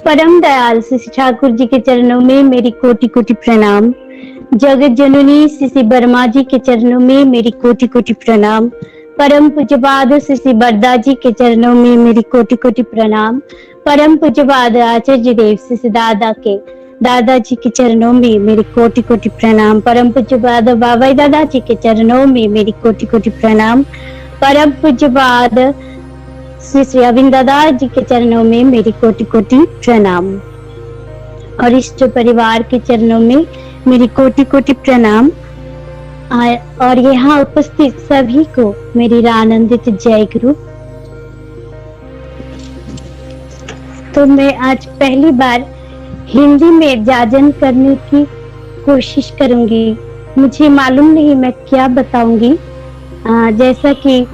परम दयाल श्री ठाकुर जी के चरणों में मेरी कोटि कोटि प्रणाम। जगत जननी श्री वर्मा जी के चरणों में मेरी कोटि कोटि प्रणाम। परम पूज्यपाद श्री बरदा जी के चरणों में मेरी कोटि कोटि प्रणाम। परम पूज्यपाद आचार्य देव श्री दादाजी के चरणों में मेरी कोटि कोटि प्रणाम। परम पूज्यपाद बाबा दादा जी के चरणों में मेरी कोटि कोटि प्रणाम। परम पूज्यपाद श्री अरविंद दादा जी के चरणों में मेरी कोटि कोटि प्रणाम और इष्ट परिवार के चरणों में मेरी कोटि कोटि प्रणाम। और यहाँ उपस्थित सभी को मेरी आनंदित जय गुरु। तो मैं आज पहली बार हिंदी में जाजन करने की कोशिश करूंगी। मुझे मालूम नहीं मैं क्या बताऊंगी। जैसा कि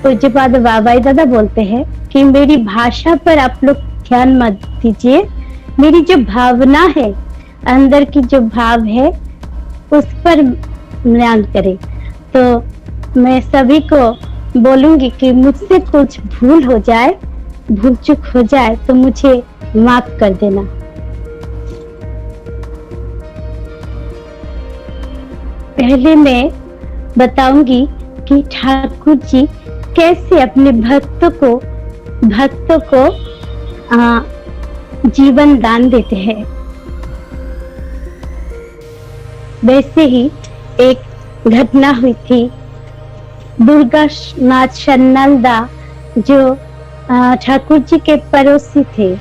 पूज्यपाद बाबा दादा बोलते हैं कि मेरी भाषा पर आप लोग ध्यान मत दीजिए, मेरी जो भावना है, अंदर की जो भाव है उस पर ध्यान करें। तो मैं सभी को बोलूंगी कि मुझसे कुछ भूल हो जाए, भूल चूक हो जाए तो मुझे माफ कर देना। पहले मैं बताऊंगी कि ठाकुर जी कैसे अपने भक्तों को जीवन दान देते हैं। वैसे ही एक घटना हुई थी। दुर्गा नाथ सन्नालदा जो ठाकुर जी के पड़ोसी थे,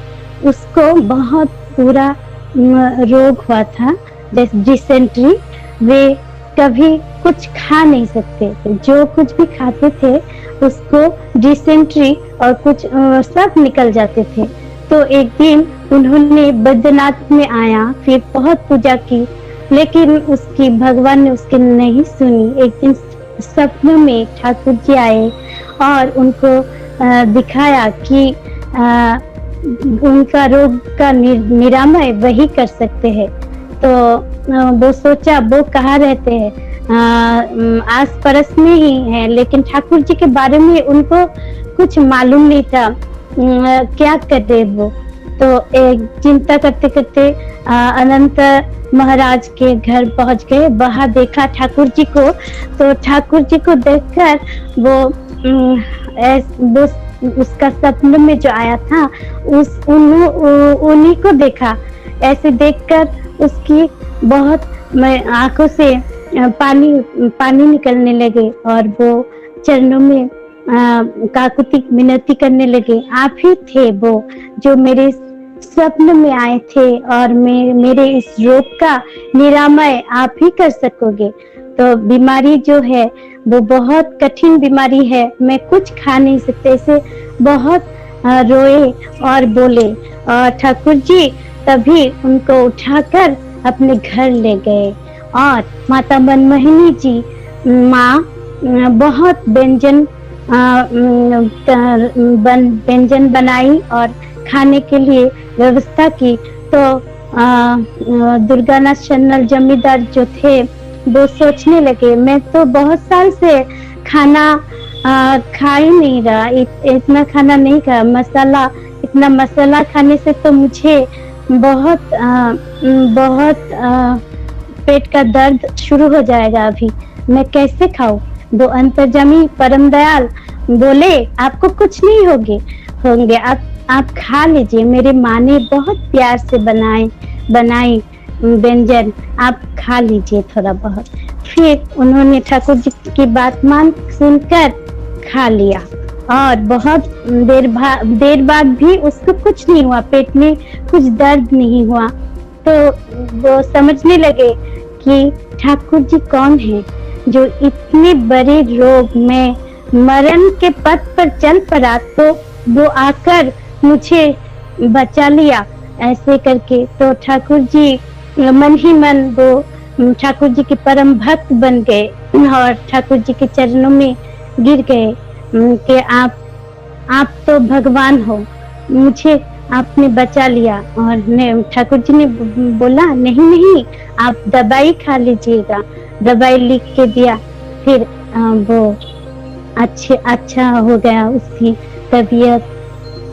उसको बहुत बुरा रोग हुआ था, जैसे डिसेंट्री। वे कभी कुछ खा नहीं सकते, जो कुछ भी खाते थे उसको डिसेंट्री और कुछ सब निकल जाते थे। तो एक दिन उन्होंने बैद्यनाथ में आया, फिर बहुत पूजा की, लेकिन उसकी भगवान ने उसकी नहीं सुनी। एक दिन सपनों में ठाकुर जी आए और उनको दिखाया कि उनका रोग का निरामय वही कर सकते हैं। तो वो सोचा वो कहाँ रहते हैं, आस पड़ोस में ही है, लेकिन ठाकुर जी के बारे में उनको कुछ मालूम नहीं था क्या करे वो। तो एक चिंता करते करते अनंत महाराज के घर पहुंच गए। वहां देखा ठाकुर जी को, तो ठाकुर जी को देखकर वो उसका सपने में जो आया था उन्हीं को देखा। ऐसे देखकर उसकी बहुत आंखों से पानी निकलने लगे और वो चरणों में काकुति मिनती करने लगे। आप ही थे वो जो मेरे स्वप्न में आए थे और मेरे इस रोग का निरामय आप ही कर सकोगे। तो बीमारी जो है वो बहुत कठिन बीमारी है, मैं कुछ खा नहीं सकते। ऐसे बहुत रोए और बोले और ठाकुर जी तभी उनको उठाकर अपने घर ले गए। और माता मनमोहिनी जी माँ बहुत व्यंजन बनाई और खाने के लिए व्यवस्था की। तो दुर्गानाथ सन्नाल जमींदार जो थे वो सोचने लगे, मैं तो बहुत साल से खाना खा ही नहीं रहा, इतना खाना नहीं खा, इतना मसाला खाने से तो मुझे बहुत पेट का दर्द शुरू हो जाएगा, अभी मैं कैसे खाऊं। वो अंतर्जामी परम दयाल बोले आपको कुछ नहीं होंगे, आप खा लीजिए, मेरे माँ ने बहुत प्यार से बनाई व्यंजन, आप खा लीजिए थोड़ा बहुत। फिर उन्होंने ठाकुर जी की बात सुनकर खा लिया और बहुत देर बाद भी उसको कुछ नहीं हुआ, पेट में कुछ दर्द नहीं हुआ। तो वो समझने लगे कि ठाकुर जी कौन है जो इतने बड़े रोग में मरण के पथ पर चल पड़ा, तो वो आकर मुझे बचा लिया ऐसे करके। तो ठाकुर जी मन ही मन वो ठाकुर जी के परम भक्त बन गए और ठाकुर जी के चरणों में गिर गए कि आप तो भगवान हो, मुझे आपने बचा लिया। और ठाकुर जी ने बोला नहीं आप दवाई खा लीजिएगा, दवाई लिख के दिया। फिर वो अच्छा हो गया, उसकी तबीयत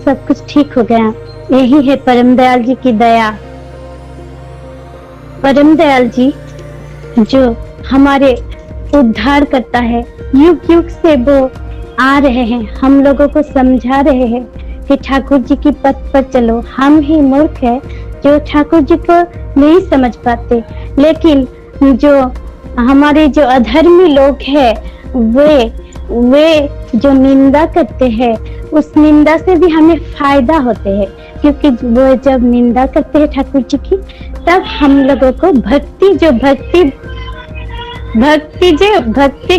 सब कुछ ठीक हो गया। यही है परम दयाल जी की दया। परम दयाल जी जो हमारे उद्धार करता है, युग युग से वो आ रहे हैं, हम लोगों को समझा रहे हैं कि ठाकुर जी की पथ पर चलो। हम ही मूर्ख है जो ठाकुर जी को नहीं समझ पाते, लेकिन जो हमारे जो अधर्मी लोग हैं वे जो निंदा करते हैं, उस निंदा से भी हमें फायदा होते हैं, क्योंकि वो जब निंदा करते हैं ठाकुर जी की, तब हम लोगों को भक्ति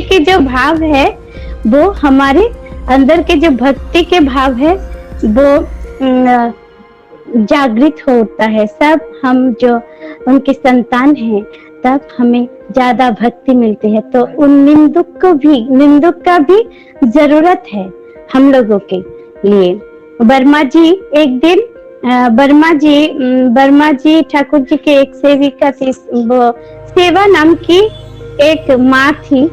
के जो भाव है, वो हमारे अंदर के जो भक्ति के भाव है वो जागृत होता है। सब हम जो उनके संतान हैं, तब हमें ज्यादा भक्ति मिलती है। तो उन निंदुक का भी जरूरत है हम लोगों के लिए। वर्मा जी एक दिन वर्मा जी ठाकुर जी के एक सेविका थी, वो सेवा नाम की एक माँ थी।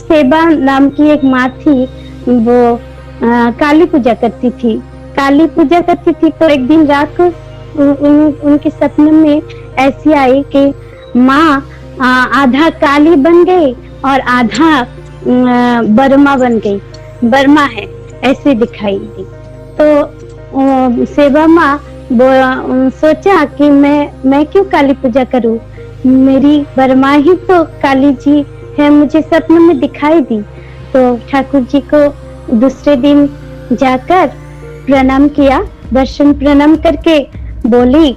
सेवा नाम की एक माँ थी, वो काली पूजा करती थी। तो एक दिन रात को उनके सपने में ऐसी आई कि माँ आधा काली बन गई और आधा बर्मा बन गई, बर्मा है ऐसे दिखाई दी। तो सेवा माँ सोचा कि मैं क्यों काली पूजा करूं, मेरी बर्मा ही तो काली जी है, मुझे सपने में दिखाई दी। तो ठाकुर जी को दूसरे दिन जाकर प्रणाम किया, दर्शन प्रणाम करके बोली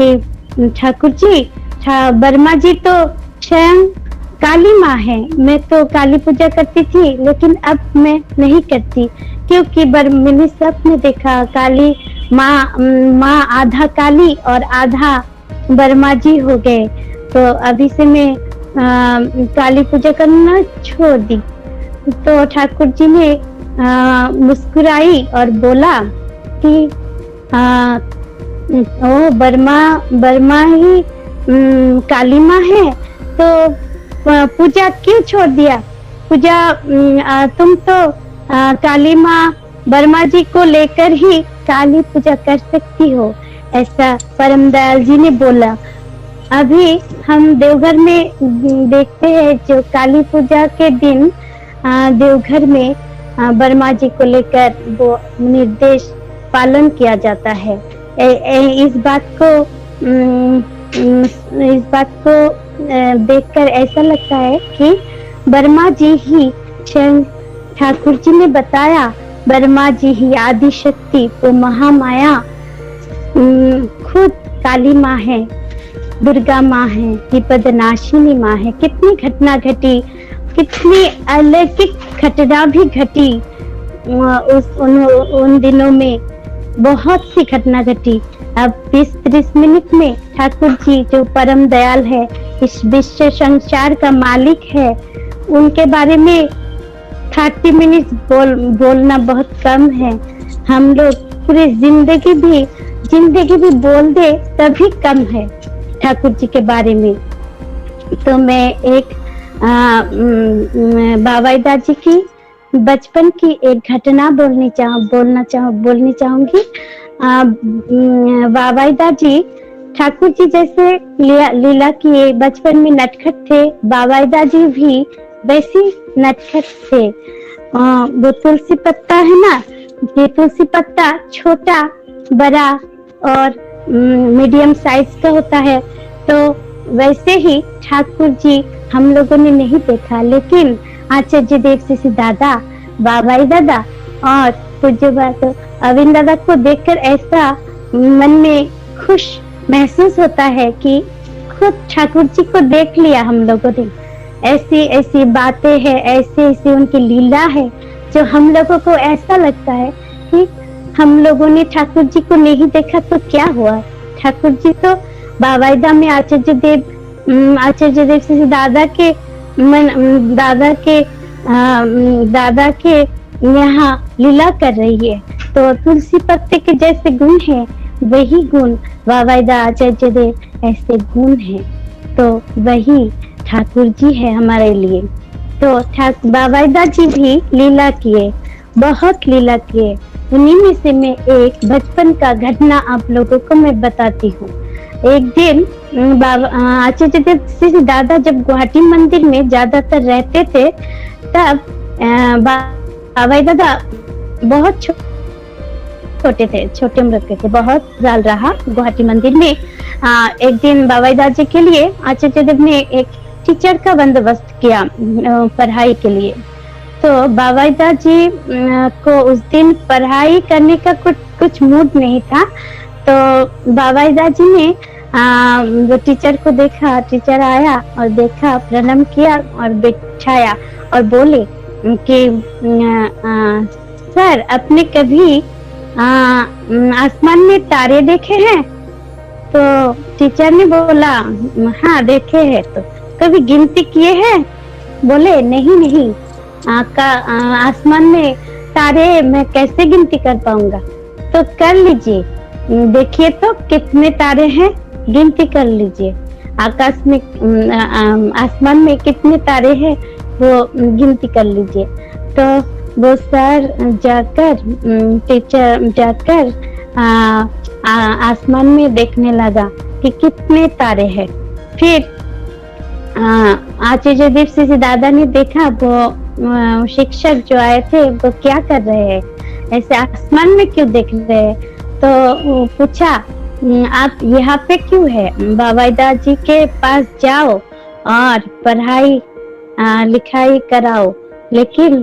कि ठाकुर जी, बर्मा जी तो स्वयं काली माँ है, मैं तो काली पूजा करती थी, लेकिन अब मैं नहीं करती, क्योंकि मैंने सपने देखा काली माँ आधा काली और आधा बर्मा जी हो गए, तो अभी से मैं काली पूजा करना छोड़ दी। तो ठाकुर जी ने मुस्कुराई और बोला कि ओ बर्मा ही काली माँ है, तो पूजा क्यों छोड़ दिया? तुम तो काली माँ बर्मा जी को लेकर ही काली पूजा कर सकती हो, ऐसा परम दयाल जी ने बोला। अभी हम देवघर में देखते हैं, जो काली पूजा के दिन देवघर में बर्मा जी को लेकर वो निर्देश पालन किया जाता है। इस बात को देखकर ऐसा लगता है कि बर्मा जी ही, ठाकुर जी ने बताया, बर्मा जी ही आदि शक्ति, वो महामाया खुद काली माँ है, दुर्गा माँ है, विपदनाशिनी माँ है। कितनी घटना घटी, कितनी अलौकिक घटना भी घटी उन दिनों में, बहुत सी घटना घटी। अब 20-30 मिनट में ठाकुर जी जो परम दयाल है, इस विश्व संसार का मालिक है, उनके बारे में 30 मिनट बोलना बहुत कम है। हम लोग पूरी जिंदगी भी बोल दे तभी कम है ठाकुर जी के बारे में। तो मैं एक बाबाईदा जी की बचपन की एक घटना बोलनी चाहूंगी। बाबाईदा जी ठाकुर जी जैसे लीला किए, बचपन में नटखट थे, बाबाईदा जी भी वैसी नटखट थे। वो तुलसी पत्ता है ना, ये तुलसी पत्ता छोटा, बड़ा और मीडियम साइज का होता है, तो वैसे ही ठाकुर जी हम लोगों ने नहीं देखा, लेकिन आचार्य देव दादा, बाबाई दादा और पूज्य बात अरविंद दादा को देखकर ऐसा मन में खुश महसूस होता है कि खुद ठाकुर जी को देख लिया हम लोगों ने। ऐसी बातें हैं, ऐसी उनकी लीला है, जो हम लोगों को ऐसा लगता है कि हम लोगों ने ठाकुर जी को नहीं देखा तो क्या हुआ। ठाकुर जी तो बाबाईदा में आचार्य देव से दादा के यहाँ लीला कर रही है, तो तुलसी पत्ते के जैसे गुण है, वही गुण बाबाईदा आचार्य देव ऐसे गुण है, तो वही ठाकुर जी है हमारे लिए। तो बाबाईदा जी भी लीला किए, बहुत लीला किए। उन्हीं में से मैं एक बचपन का घटना आप लोगों को मैं बताती हूँ। एक दिन बाबा आचार्य देव श्री दादा जब गुवाहाटी मंदिर में ज्यादातर रहते थे, तब बाबा दादा बहुत छोटे थे, छोटे उम्र के थे, बहुत साल रहा गुवाहाटी मंदिर में। एक दिन बाबा दादा के लिए आचार्य देव ने एक टीचर का बंदोबस्त किया पढ़ाई के लिए। तो बाबा दादाजी को उस दिन पढ़ाई करने का कुछ मूड नहीं था। तो बाबा दादाजी ने वो टीचर को देखा, टीचर आया और देखा, प्रणाम किया और बैठाया और बोले कि सर आपने कभी आसमान में तारे देखे हैं? तो टीचर ने बोला हाँ देखे हैं। तो कभी गिनती किए हैं? बोले नहीं, आसमान में तारे मैं कैसे गिनती कर पाऊंगा। तो कर लीजिए, देखिए तो कितने तारे हैं, गिनती कर लीजिए। आकाश में आसमान में कितने तारे हैं वो गिनती कर लीजिए। तो वो सर जाकर टीचर जाकर आसमान में देखने लगा कि कितने तारे हैं। फिर आचार्य देव श्री दादा ने देखा वो शिक्षक जो आए थे वो क्या कर रहे हैं, ऐसे आसमान में क्यों देख रहे हैं। तो पूछा आप यहाँ पे क्यों है, बाबा दादाजी के पास जाओ और पढ़ाई लिखाई कराओ। लेकिन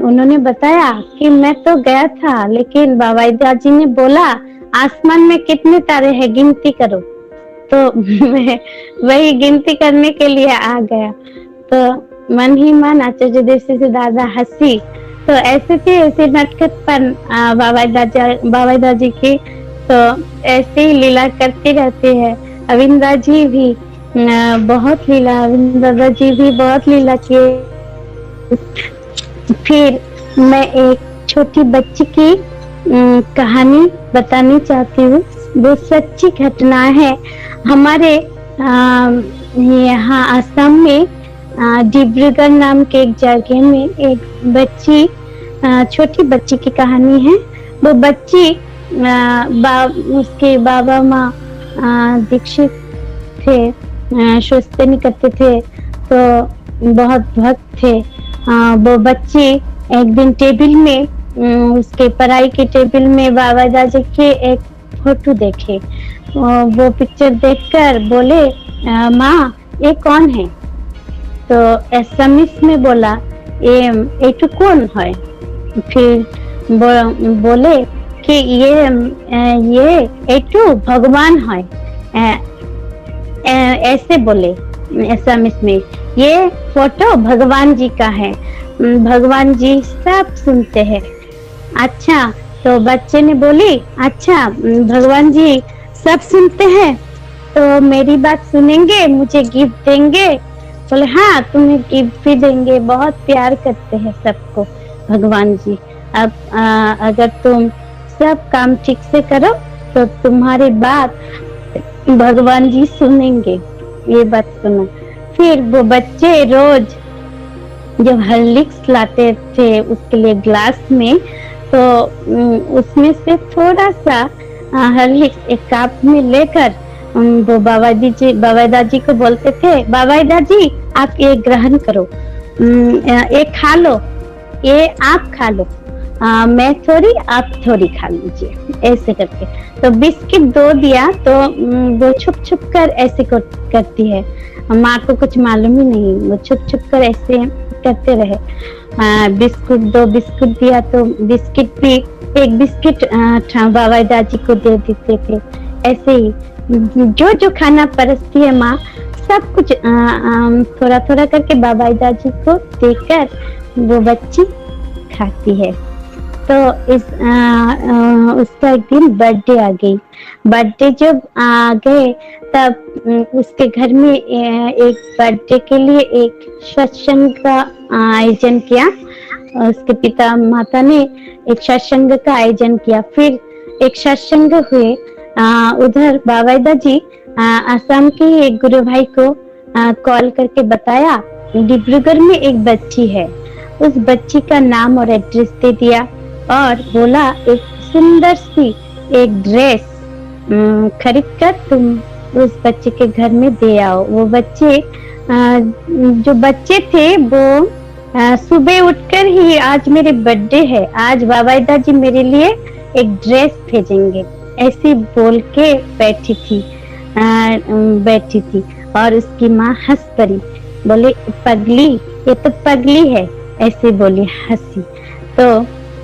उन्होंने बताया कि मैं तो गया था, लेकिन बाबा दादाजी ने बोला आसमान में कितने तारे हैं गिनती करो। तो मैं वही गिनती करने के लिए आ गया। तो मन ही मन आचार्य देव श्री दादा हंसी। तो ऐसे नटखटपन बाबा दादाजी की तो ऐसे ही लीला करते रहते हैं। अविंदा जी भी बहुत लीला, अविंदा दादाजी भी बहुत लीला किए। फिर मैं एक छोटी बच्ची की कहानी बतानी चाहती हूँ। वो सच्ची घटना है। हमारे यहाँ आसाम में डिब्रूगढ़ नाम के एक जगह में एक बच्ची, छोटी बच्ची की कहानी है। वो बच्ची उसके बाबा माँ दीक्षित थे, शोषणी करते थे, तो बहुत भक्त थे। वो बच्ची एक दिन टेबल में, उसके पढ़ाई के टेबल में बाबा दादा के एक फोटो देखे। वो पिक्चर देखकर बोले माँ ये कौन है? तो एसएमएस में बोला ये तो कौन है? फिर बोले कि ये तो भगवान है। ऐसे बोले एसएमएस में, ये फोटो भगवान जी का है, भगवान जी सब सुनते हैं। अच्छा, तो बच्चे ने बोली अच्छा भगवान जी सब सुनते हैं तो मेरी बात सुनेंगे, मुझे गिफ्ट देंगे? बोले हाँ तुम्हें गिफ्ट भी देंगे, बहुत प्यार करते हैं सबको भगवान जी। अब अगर तुम सब काम ठीक से करो तो तुम्हारी बात भगवान जी सुनेंगे। ये बात सुनो। फिर वो बच्चे रोज जब हॉर्लिक्स लाते थे उसके लिए ग्लास में, तो उसमें से थोड़ा सा हॉर्लिक्स एक कप में लेकर वो बाबा दादाजी को बोलते थे, बाबा दादाजी आप ये ग्रहण करो, ये खा लो, ये आप खा लो, मैं थोड़ी आप थोड़ी खा लीजिए, ऐसे करके। तो बिस्किट दो दिया तो वो छुप छुप कर ऐसे करती है। माँ को कुछ मालूम ही नहीं, वो छुप छुप कर ऐसे करते रहे। बिस्कुट दो बिस्कुट दिया तो बिस्किट भी एक बिस्किट बाबा दादाजी को दे देते थे। ऐसे ही जो खाना परसती है माँ, सब कुछ थोड़ा थोड़ा करके बाबा दादाजी को देकर वो बच्ची खाती है। तो उसका एक दिन बर्थडे आ गई। बर्थडे जब आ गए तब उसके घर में एक बर्थडे के लिए एक सत्संग का आयोजन किया। उसके पिता माता ने एक सत्संग का आयोजन किया। फिर एक सत्संग हुए। उधर बाबा दादाजी आसाम के एक गुरु भाई को कॉल करके बताया डिब्रूगढ़ में एक बच्ची है। उस बच्ची का नाम और एड्रेस दे दिया और बोला एक सुंदर सी एक ड्रेस खरीद कर तुम उस बच्चे के घर में दे आओ। वो बच्चे जो बच्चे थे वो सुबह उठकर ही, आज मेरे बर्थडे है, आज बाबा दादी मेरे लिए एक ड्रेस भेजेंगे, ऐसे बोल के बैठी थी। और उसकी माँ हंस पड़ी, बोले पगली, ये तो पगली है, ऐसे बोली हंसी। तो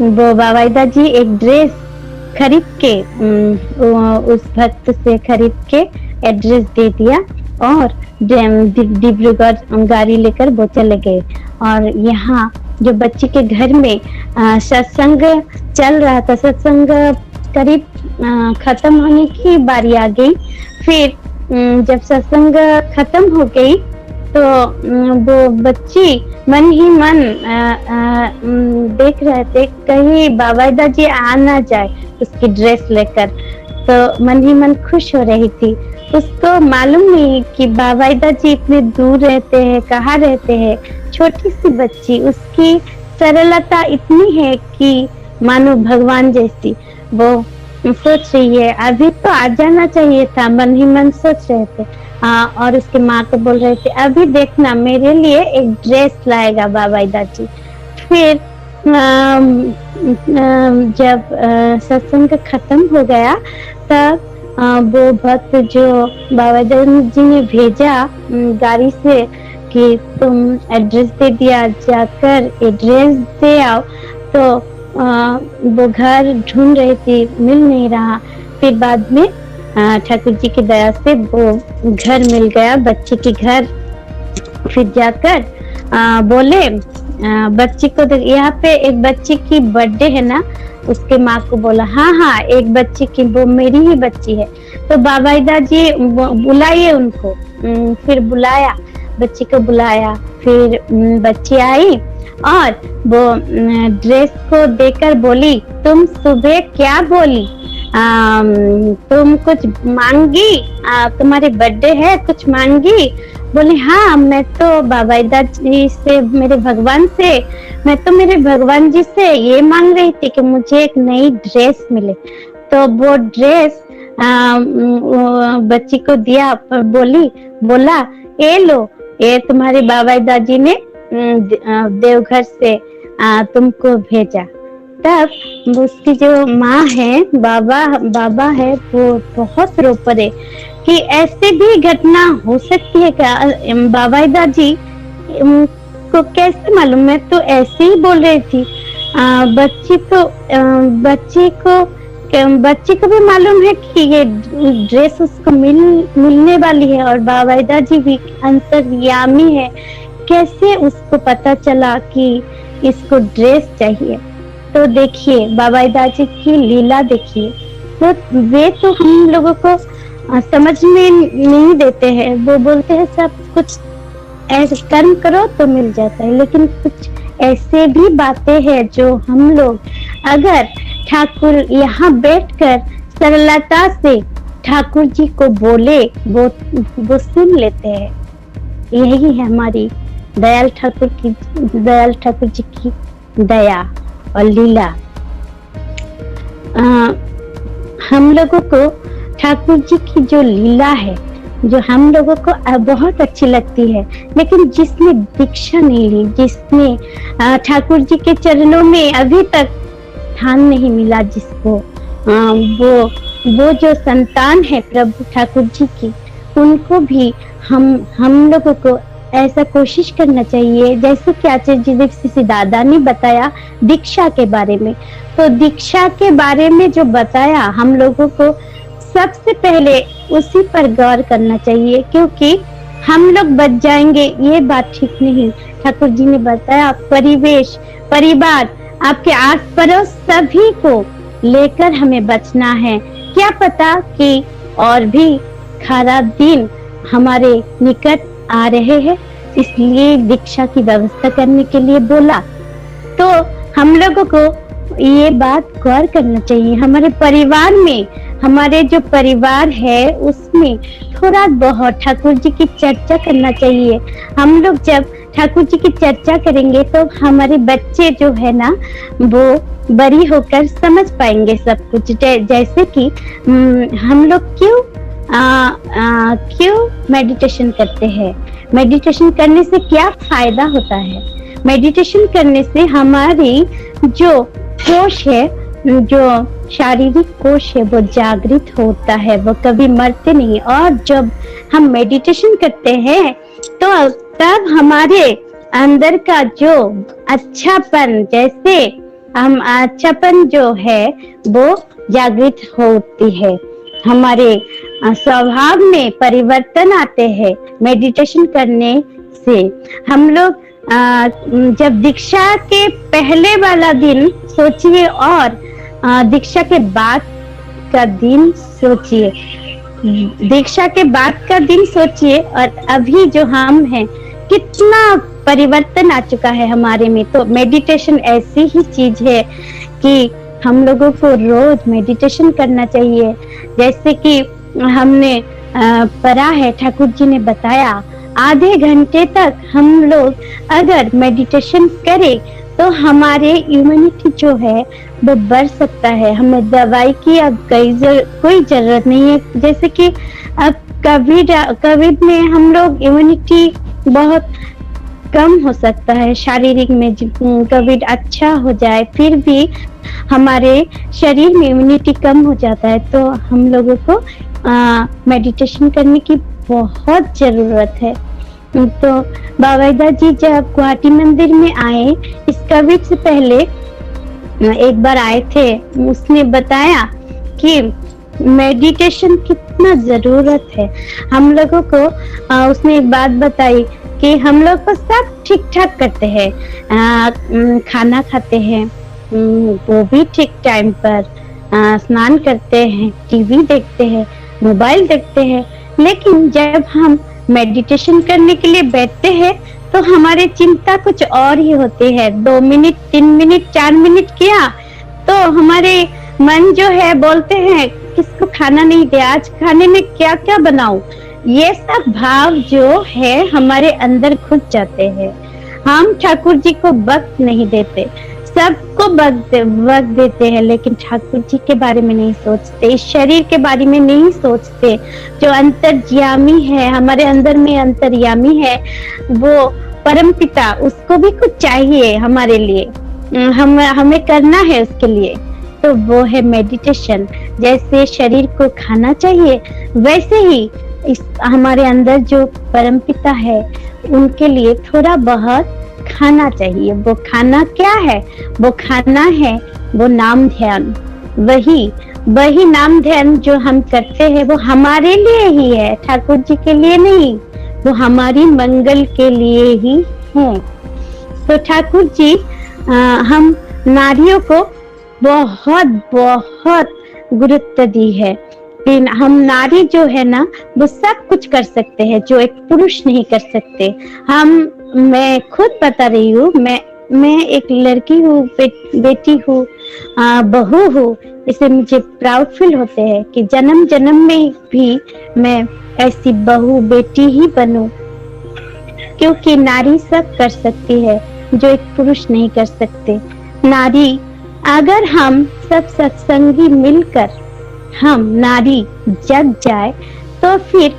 वो बाबा दादी एक ड्रेस खरीद के उस भक्त से खरीद के एड्रेस दे दिया और डिब्रूगढ़ गाड़ी लेकर वो चले गए। और यहाँ जो बच्ची के घर में सत्संग चल रहा था, सत्संग करीब खत्म होने की बारी आ गई। फिर जब सत्संग खत्म हो गई तो वो बच्ची मन ही मन देख रहे थे कहीं बाबा दादी आ ना जाए उसकी ड्रेस लेकर, तो मन ही मन खुश हो रही थी। उसको मालूम नहीं कि बाबा दादी इतने दूर रहते हैं, कहाँ रहते हैं। छोटी सी बच्ची, उसकी सरलता इतनी है कि मानो भगवान जैसी। वो सोच रही है अभी तो आ जाना चाहिए था, मन ही मन सोच रहे थे। और उसके माँ को बोल रहे थे अभी देखना मेरे लिए एक ड्रेस लाएगा बाबा दादी। फिर जब सत्संग खत्म हो गया तब वो भक्त जो बाबा जी ने भेजा गाड़ी से कि तुम एड्रेस दे दिया, जाकर एड्रेस दे आओ, तो वो घर ढूंढ रही थी, मिल नहीं रहा। फिर बाद में ठाकुर जी की दया से वो घर मिल गया, बच्चे के घर। फिर जाकर बोले बच्ची को, यहाँ पे एक बच्ची की बर्थडे है ना, उसके माँ को बोला हाँ हाँ एक बच्ची की, वो मेरी ही बच्ची है, तो बाबा दादी बुलाइए उनको। फिर बुलाया, बच्ची को बुलाया। फिर बच्ची आई और वो ड्रेस को देकर बोली तुम सुबह क्या बोली, तुम कुछ मांगी, तुम्हारी बर्थडे है, कुछ मांगी? बोले हाँ मैं तो बाबा दादी से, मेरे भगवान से, मैं तो मेरे भगवान जी से ये मांग रही थी कि मुझे एक नई ड्रेस मिले। तो वो ड्रेस बच्ची को दिया, पर बोला ये लो, ये तुम्हारे बाबा दादी ने देवघर से तुमको भेजा। तब उसकी जो माँ है, बाबा है, वो बहुत रो पड़े कि ऐसे भी घटना हो सकती है क्या? बाबा दादी को कैसे मालूम? मैं तो ऐसे ही बोल रही थी। बच्ची को भी मालूम है कि ये ड्रेस उसको मिलने वाली है और बाबा दादी भी अंतर्यामी है। कैसे उसको पता चला कि इसको ड्रेस चाहिए? तो देखिए बाबा दादी की लीला देखिए। तो वे तो हम लोगों को समझ में नहीं देते हैं। वो बोलते हैं सब कुछ ऐसे कर्म करो तो मिल जाता है, लेकिन कुछ ऐसे भी बातें हैं जो हम लोग अगर ठाकुर यहाँ बैठकर सरलता से ठाकुर जी को बोले, वो सुन लेते हैं। यही है हमारी दयाल ठाकुर जी की दया और लीला। हम लोगों को ठाकुर जी की जो लीला है, जो हम लोगों को बहुत अच्छी लगती है, लेकिन जिसने दीक्षा नहीं ली, जिसने ठाकुर जी के चरणों में अभी तक स्थान नहीं मिला, जिसको वो जो संतान है प्रभु ठाकुर जी की, उनको भी हम लोगों को ऐसा कोशिश करना चाहिए। जैसे कि आचार्य जी देव दादा ने बताया दीक्षा के बारे में, तो दीक्षा के बारे में जो बताया, हम लोगों को सबसे पहले उसी पर गौर करना चाहिए, क्योंकि हम लोग बच जाएंगे ये बात ठीक नहीं। ठाकुर जी ने बताया परिवेश, परिवार, आपके आस पड़ोस सभी को लेकर हमें बचना है। क्या पता कि और भी खराब दिन हमारे निकट आ रहे हैं, इसलिए दीक्षा की व्यवस्था करने के लिए बोला। तो हम लोगों को ये बात गौर करना चाहिए। हमारे परिवार में, हमारे जो परिवार है उसमें थोड़ा बहुत ठाकुर जी की चर्चा करना चाहिए। हम लोग जब ठाकुर जी की चर्चा करेंगे तो हमारे बच्चे जो है ना वो बड़ी होकर समझ पाएंगे सब कुछ। जैसे कि हम लोग क्यों मेडिटेशन करते हैं, मेडिटेशन करने से क्या फायदा होता है। मेडिटेशन करने से हमारी जो कोश है, जो शारीरिक कोश है वो जागृत होता है, वो कभी मरते नहीं। और जब हम मेडिटेशन करते हैं तो तब हमारे अंदर का जो अच्छापन, जैसे हम अच्छापन जो है वो जागृत होती है, हमारे स्वभाव में परिवर्तन आते हैं मेडिटेशन करने से। हम लोग जब दीक्षा के पहले वाला दिन सोचिए और दीक्षा के बाद का दिन सोचिए, दीक्षा के बाद का दिन सोचिए और अभी जो हम हैं कितना परिवर्तन आ चुका है हमारे में। तो मेडिटेशन ऐसी ही चीज है कि हम लोगों को रोज मेडिटेशन करना चाहिए। जैसे कि हमने पढ़ा है, ठाकुर जी ने बताया, आधे घंटे तक हम लोग अगर मेडिटेशन करें तो हमारे इम्यूनिटी जो है वो बढ़ सकता है। हमें दवाई की अब कोई जरूरत नहीं है। जैसे कि अब कोविड में हम लोग इम्यूनिटी बहुत कम हो सकता है, शारीरिक में कोविड अच्छा हो जाए फिर भी हमारे शरीर में इम्यूनिटी कम हो जाता है। तो हम लोगों को मेडिटेशन करने की बहुत जरूरत है। तो बाबाईदा जी जब गुवाहाटी मंदिर में आए, इस कोविड से पहले एक बार आए थे, उसने बताया कि मेडिटेशन कितना जरूरत है हम लोगों को। उसने एक बात बताई कि हम लोग को सब ठीक ठाक करते हैं, खाना खाते हैं वो भी ठीक टाइम पर, स्नान करते हैं, टीवी देखते हैं, मोबाइल देखते हैं, लेकिन जब हम मेडिटेशन करने के लिए बैठते हैं तो हमारे चिंता कुछ और ही होती है। 2 मिनट 3 मिनट 4 मिनट किया तो हमारे मन जो है बोलते हैं किसको खाना नहीं दे, आज खाने में क्या क्या बनाऊं। ये सब भाव जो है हमारे अंदर घुस जाते हैं। हम ठाकुर जी को वक्त नहीं देते, सबको वक्त देते हैं, लेकिन ठाकुर जी के बारे में नहीं सोचते, इस शरीर के बारे में नहीं सोचते। जो अंतर्यामी है, हमारे अंदर में अंतर्यामी है, वो परमपिता, उसको भी कुछ चाहिए हमारे लिए, हमें करना है उसके लिए। तो वो है मेडिटेशन। जैसे शरीर को खाना चाहिए वैसे ही इस हमारे अंदर जो परमपिता है उनके लिए थोड़ा बहुत खाना चाहिए। वो खाना क्या है? वो खाना है वो नाम ध्यान। वही नाम ध्यान जो हम करते हैं वो हमारे लिए ही है, ठाकुर जी के लिए नहीं, वो हमारी मंगल के लिए ही है। तो ठाकुर जी हम नारियों को बहुत बहुत गुरुत्व दी है। हम नारी जो है ना वो सब कुछ कर सकते हैं जो एक पुरुष नहीं कर सकते। मैं खुद बता रही हूँ, मैं एक लड़की हूँ, बेटी हूँ, बहू हूँ, इसे मुझे प्राउड फील होते हैं कि जन्म जन्म में भी मैं ऐसी बहू बेटी ही बनूं, क्योंकि नारी सब कर सकती है जो एक पुरुष नहीं कर सकते। नारी, अगर हम सब सत्संगी मिलकर हम नारी जग जाए तो फिर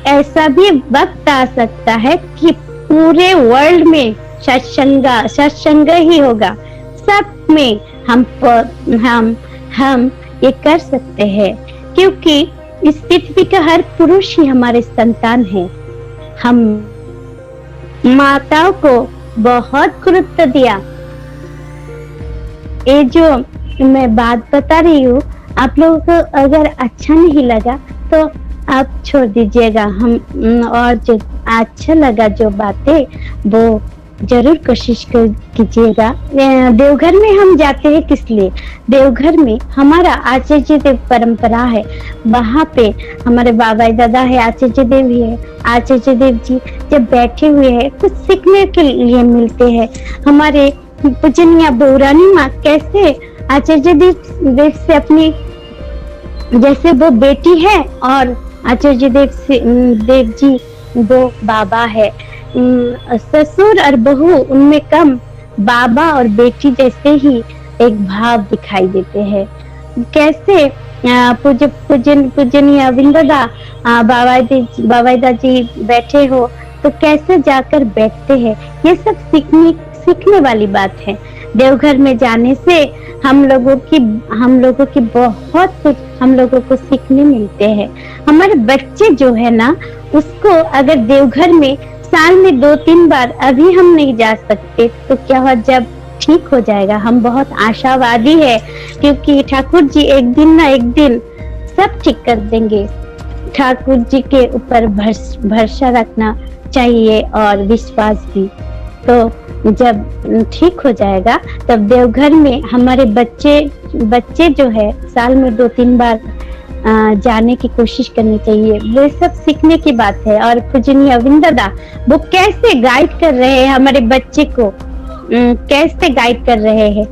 ऐसा भी वक्त आ सकता है कि पूरे वर्ल्ड में सत्संग ही होगा। सब में हम ये कर सकते हैं, क्योंकि इस पृथ्वी का हर पुरुष ही हमारे संतान है। हम माताओं को बहुत गुरुत्व दिया। ये जो मैं बात बता रही हूँ, आप लोगों को अगर अच्छा नहीं लगा तो आप छोड़ दीजिएगा। और जो अच्छा लगा जो बातें वो जरूर कोशिश कीजिएगा। देवघर में हम जाते हैं किस लिए? देवघर में हमारा आचार्य देव परंपरा है, वहाँ पे हमारे बाबा दादा है, आचार्य देव ही है। आचार्य देव जी जब बैठे हुए हैं कुछ सीखने के लिए मिलते हैं। हमारे पूजनीय बहुरानी माँ कैसे आचार्य देव से अपनी, जैसे वो बेटी है और आचार्य देव जी वो बाबा है। ससुर और बहू उनमें कम बाबा और बेटी जैसे ही एक भाव दिखाई देते हैं। कैसे पूजनीय अविंददा बाबाईदा जी बैठे हो तो कैसे जाकर बैठते हैं, ये सब सीखने वाली बात है। देवघर में जाने से हम लोगों की बहुत कुछ हम लोगों को सीखने मिलते हैं। हमारे बच्चे जो है ना, उसको अगर देवघर में साल में 2-3 बार, अभी हम नहीं जा सकते तो क्या हुआ जब ठीक हो जाएगा। हम बहुत आशावादी है क्योंकि ठाकुर जी एक दिन ना एक दिन सब ठीक कर देंगे। ठाकुर जी के ऊपर भरोसा रखना चाहिए और विश्वास भी। तो जब ठीक हो जाएगा तब देवघर में हमारे बच्चे जो है साल में 2-3 बार जाने की कोशिश करनी चाहिए। वो सब सीखने की बात है। और पूजनीय अविंददा वो कैसे गाइड कर रहे हैं हमारे बच्चे को, कैसे गाइड कर रहे हैं।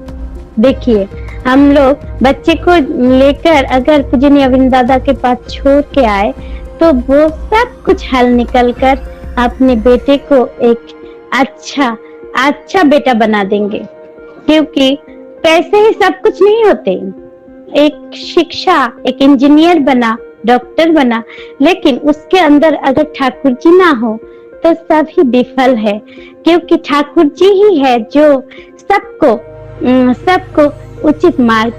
देखिए, हम लोग बच्चे को लेकर अगर पूजनीय अविंददा के पास छोड़ के आए तो वो सब कुछ हल निकल कर अपने बेटे को एक अच्छा बेटा बना देंगे। क्योंकि पैसे ही सब कुछ नहीं होते। एक शिक्षा, एक इंजीनियर बना, डॉक्टर बना, लेकिन उसके अंदर अगर ठाकुर जी ना हो तो सब ही विफल है। क्योंकि ठाकुर जी ही है जो सबको उचित मार्ग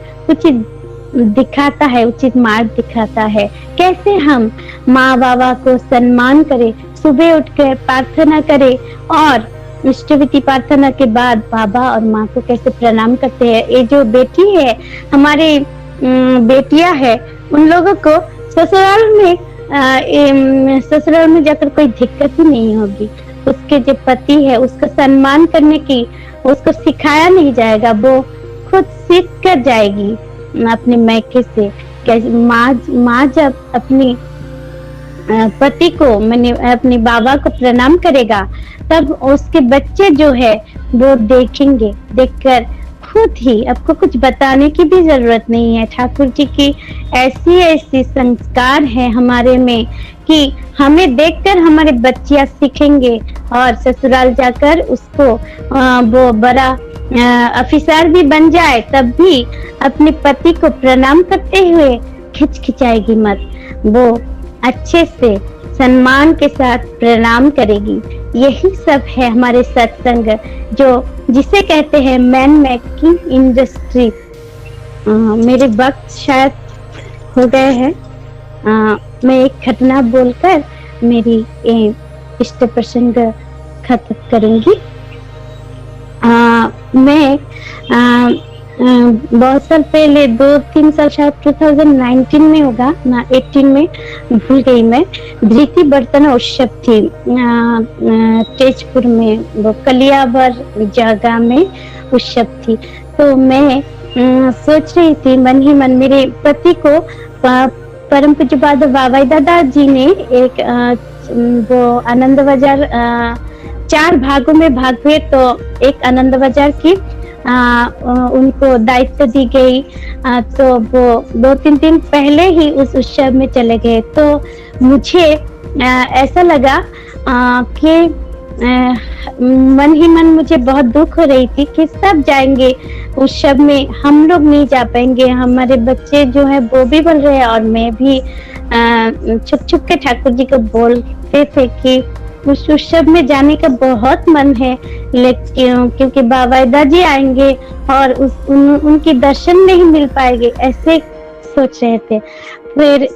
दिखाता है। कैसे हम माँ बाबा को सम्मान करें, सुबह उठकर प्रार्थना करें और इष्टविधि प्रार्थना के बाद बाबा और माँ को कैसे प्रणाम करते हैं। ये जो बेटी है, हमारे बेटियां है, उन लोगों को ससुराल में जाकर कोई दिक्कत ही नहीं होगी। उसके जो पति है उसका सम्मान करने की उसको सिखाया नहीं जाएगा, वो खुद सीख कर जाएगी अपने मायके से। माँ जब अपनी पति को अपने बाबा को प्रणाम करेगा तब उसके बच्चे जो है वो देखेंगे, देखकर खुद ही, आपको कुछ बताने की भी जरूरत नहीं है। ठाकुर जी की ऐसी संस्कार है हमारे में कि हमें देखकर हमारे बच्चियां सीखेंगे और ससुराल जाकर उसको वो बड़ा अफिसर भी बन जाए तब भी अपने पति को प्रणाम करते हुए खिंचाएगी मत। वो अच्छे से सम्मान के साथ प्रणाम करेगी। यही सब है हमारे सत्संग, जिसे कहते हैं मैन मेकिंग इंडस्ट्री। मेरे वक्त शायद हो गए हैं। मैं एक घटना बोलकर मेरी इष्ट प्रसंग खत्म करूंगी। मैं बहुत साल पहले, 2-3 साल, शायद 2019 में होगा ना 18 में, भूल गई मैं। धृति बर्तन उत्सव थी तेजपुर में, वो कलियाबर जगह में उत्सव थी। तो मैं सोच रही थी मन ही मन, मेरे पति को परम पूज्य बाबाई दादा जी ने एक वो आनंद बाजार 4 भागों में भाग हुए, तो एक आनंद बाजार की उनको दायित्व दी गई। तो वो 2-3 दिन पहले ही उस उत्सव में चले गए। तो मुझे ऐसा लगा कि मन ही मन मुझे बहुत दुख हो रही थी कि सब जाएंगे उत्सव में, हम लोग नहीं जा पाएंगे। हमारे बच्चे जो है वो भी बोल रहे हैं और मैं भी छुप के ठाकुर जी को बोलते थे कि उस उत्सव में जाने का बहुत मन है, लेकिन क्योंकि बाबाईदा जी आएंगे और उनकी दर्शन नहीं मिल पाएंगे, ऐसे सोच रहे थे। फिर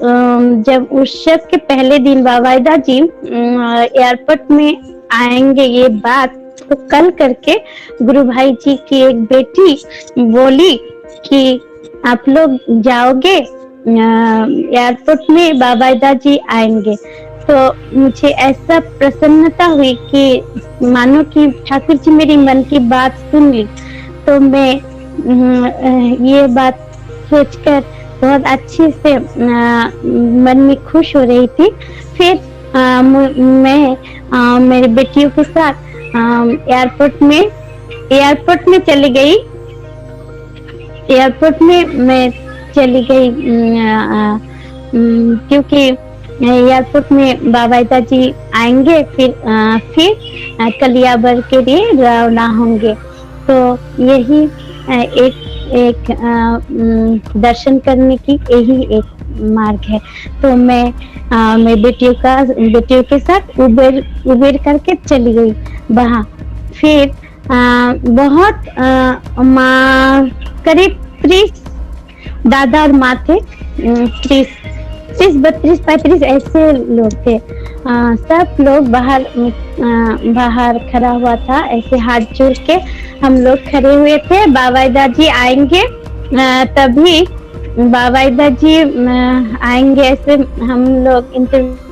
जब उत्सव के पहले दिन बाबाईदा जी एयरपोर्ट में आएंगे ये बात तो कल करके गुरु भाई जी की एक बेटी बोली कि आप लोग जाओगे एयरपोर्ट में, बाबाईदा जी आएंगे। तो मुझे ऐसा प्रसन्नता हुई कि मानो कि ठाकुर जी मेरी मन की बात सुन ली। तो मैं ये बात सोचकर बहुत अच्छे से मन में खुश हो रही थी। फिर मैं मेरी बेटियों के साथ एयरपोर्ट में चली गई। एयरपोर्ट में मैं चली गई, क्योंकि एयरपोर्ट में बाबाईदा जी आएंगे, फिर कलियाबर के लिए रवाना होंगे। तो यही एक एक दर्शन करने की यही एक मार्ग है। तो मैं बेटियों के साथ उबेर करके चली गई वहाँ। फिर बहुत करीब 30 दादा और माँ थे, 30 32 35 ऐसे लोग थे। सब लोग बाहर खड़ा हुआ था, ऐसे हाथ जोड़ के हम लोग खड़े हुए थे। बाबाईदा जी आएंगे तभी बाबाईदा जी आएंगे, ऐसे हम लोग इंतजार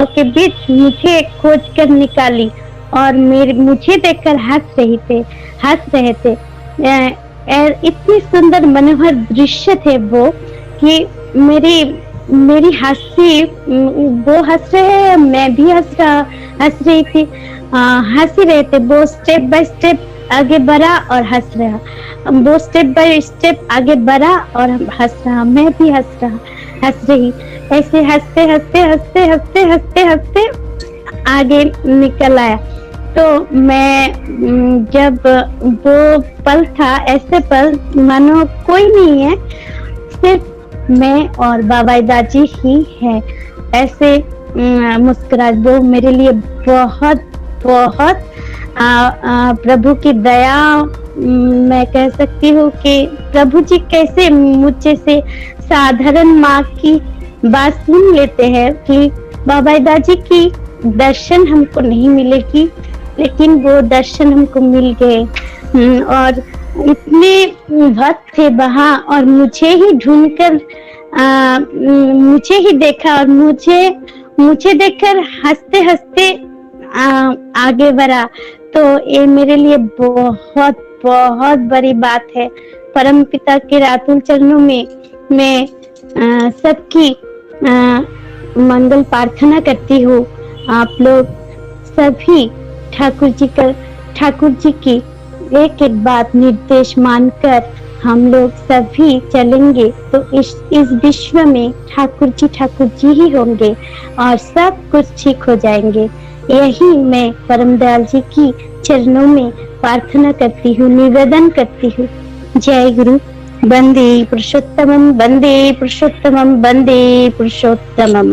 के बीच मुझे खोज कर निकाली और मुझे देखकर हंस रहे थे। इतनी सुंदर मनोहर दृश्य थे वो कि मेरी हंसी, वो हंस रहे हैं, मैं भी हंस रही थी। हंस ही रहे थे। वो स्टेप बाय स्टेप आगे बढ़ा और हंस रहा, वो स्टेप बाय स्टेप आगे बढ़ा और हंस रहा, मैं भी हंस रही। ऐसे हंसते आगे निकल आया। तो मैं जब वो पल था, ऐसे पल मानो कोई नहीं है, सिर्फ मैं और बाबाईदा जी ही है। ऐसे मुस्कुरा, वो मेरे लिए बहुत प्रभु की दया, मैं कह सकती हूँ कि प्रभु जी कैसे मुझे से साधारण माँ की बात सुन लेते हैं कि बाबाईदा जी की दर्शन हमको नहीं मिलेगी, लेकिन वो दर्शन हमको मिल गए। और इतने भक्त थे वहाँ और मुझे ही ढूंढकर मुझे ही देखा और मुझे देखकर हंसते आगे बढ़ा। तो ये मेरे लिए बहुत बड़ी बात है। परम पिता के रातुल चरणों में मैं सबकी मंगल प्रार्थना करती हूँ। आप लोग सभी ठाकुर जी की एक बात निर्देश मानकर हम लोग सभी चलेंगे तो इस विश्व में ठाकुर जी ही होंगे और सब कुछ ठीक हो जाएंगे। यही मैं परम दयाल जी की चरणों में प्रार्थना करती हूँ, निवेदन करती हूँ। जय गुरु। वंदे पुरुषोत्तमम, वंदे पुरुषोत्तमम, वंदे पुरुषोत्तमम।